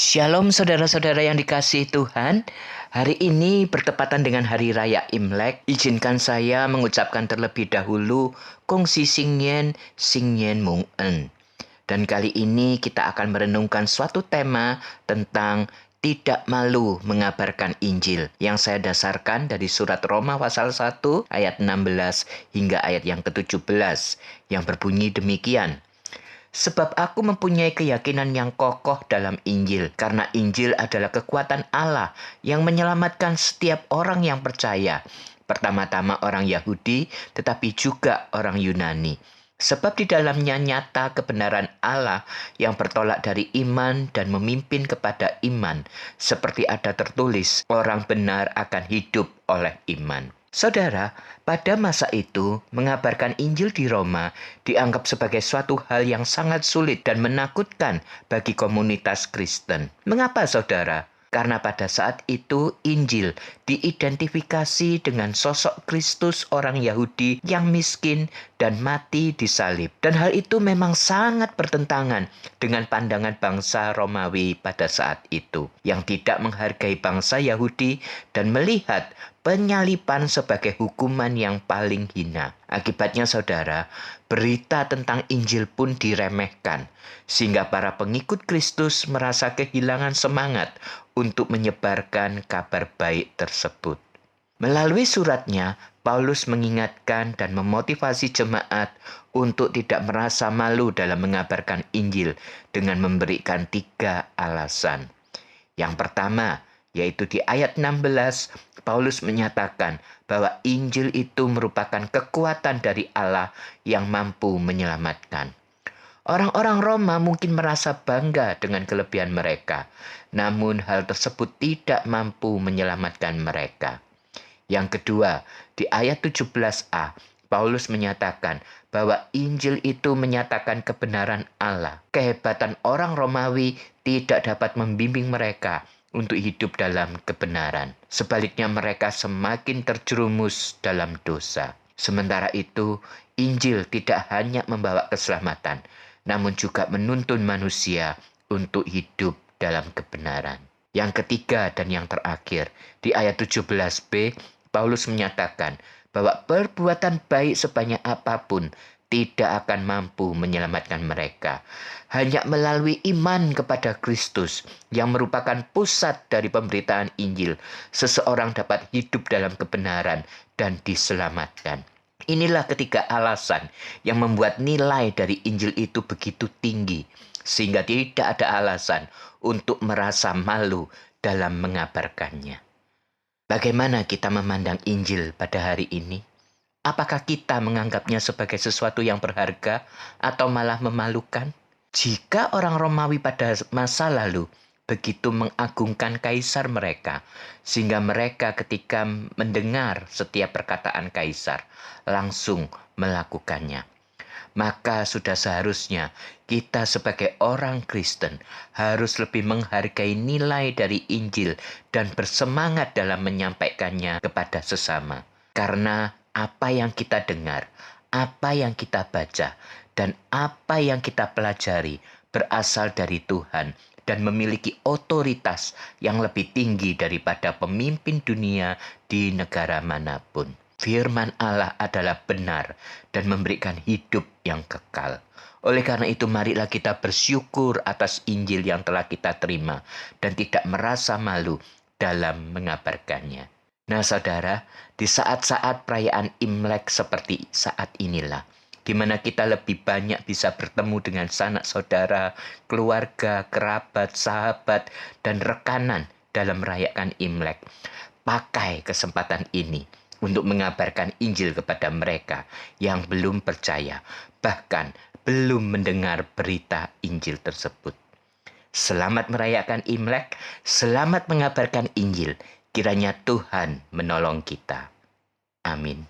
Shalom saudara-saudara yang dikasihi Tuhan. Hari ini bertepatan dengan Hari Raya Imlek. Izinkan saya mengucapkan terlebih dahulu Kongsi Singyen Mung En. Dan kali ini kita akan merenungkan suatu tema tentang tidak malu mengabarkan Injil yang saya dasarkan dari surat Roma pasal 1 ayat 16 hingga ayat yang ke-17 yang berbunyi demikian. Sebab aku mempunyai keyakinan yang kokoh dalam Injil, karena Injil adalah kekuatan Allah yang menyelamatkan setiap orang yang percaya. Pertama-tama orang Yahudi, tetapi juga orang Yunani. Sebab di dalamnya nyata kebenaran Allah yang bertolak dari iman dan memimpin kepada iman. Seperti ada tertulis, orang benar akan hidup oleh iman. Saudara, pada masa itu, mengabarkan Injil di Roma dianggap sebagai suatu hal yang sangat sulit dan menakutkan bagi komunitas Kristen. Mengapa, saudara? Karena pada saat itu Injil diidentifikasi dengan sosok Kristus orang Yahudi yang miskin dan mati disalib. Dan hal itu memang sangat bertentangan dengan pandangan bangsa Romawi pada saat itu, yang tidak menghargai bangsa Yahudi dan melihat penyaliban sebagai hukuman yang paling hina. Akibatnya saudara, berita tentang Injil pun diremehkan, sehingga para pengikut Kristus merasa kehilangan semangat untuk menyebarkan kabar baik tersebut. Melalui suratnya, Paulus mengingatkan dan memotivasi jemaat untuk tidak merasa malu dalam mengabarkan Injil dengan memberikan 3 alasan. Yang pertama, yaitu di ayat 16, Paulus menyatakan bahwa Injil itu merupakan kekuatan dari Allah yang mampu menyelamatkan. Orang-orang Roma mungkin merasa bangga dengan kelebihan mereka, namun hal tersebut tidak mampu menyelamatkan mereka. Yang kedua, di ayat 17a, Paulus menyatakan bahwa Injil itu menyatakan kebenaran Allah. Kehebatan orang Romawi tidak dapat membimbing mereka untuk hidup dalam kebenaran. Sebaliknya mereka semakin terjerumus dalam dosa. Sementara itu, Injil tidak hanya membawa keselamatan, namun juga menuntun manusia untuk hidup dalam kebenaran. Yang ketiga dan yang terakhir, di ayat 17b, Paulus menyatakan bahwa perbuatan baik sebanyak apapun tidak akan mampu menyelamatkan mereka. Hanya melalui iman kepada Kristus yang merupakan pusat dari pemberitaan Injil, seseorang dapat hidup dalam kebenaran dan diselamatkan. Inilah ketiga alasan yang membuat nilai dari Injil itu begitu tinggi, sehingga tidak ada alasan untuk merasa malu dalam mengabarkannya. Bagaimana kita memandang Injil pada hari ini? Apakah kita menganggapnya sebagai sesuatu yang berharga atau malah memalukan? Jika orang Romawi pada masa lalu begitu mengagungkan kaisar mereka, sehingga mereka ketika mendengar setiap perkataan kaisar langsung melakukannya, maka sudah seharusnya kita sebagai orang Kristen harus lebih menghargai nilai dari Injil dan bersemangat dalam menyampaikannya kepada sesama. Karena apa yang kita dengar, apa yang kita baca, dan apa yang kita pelajari berasal dari Tuhan dan memiliki otoritas yang lebih tinggi daripada pemimpin dunia di negara manapun. Firman Allah adalah benar dan memberikan hidup yang kekal. Oleh karena itu, marilah kita bersyukur atas Injil yang telah kita terima dan tidak merasa malu dalam mengabarkannya. Nah saudara, di saat-saat perayaan Imlek seperti saat inilah, di mana kita lebih banyak bisa bertemu dengan sanak saudara, keluarga, kerabat, sahabat, dan rekanan dalam merayakan Imlek. Pakai kesempatan ini untuk mengabarkan Injil kepada mereka yang belum percaya, bahkan belum mendengar berita Injil tersebut. Selamat merayakan Imlek, selamat mengabarkan Injil. Kiranya Tuhan menolong kita. Amin.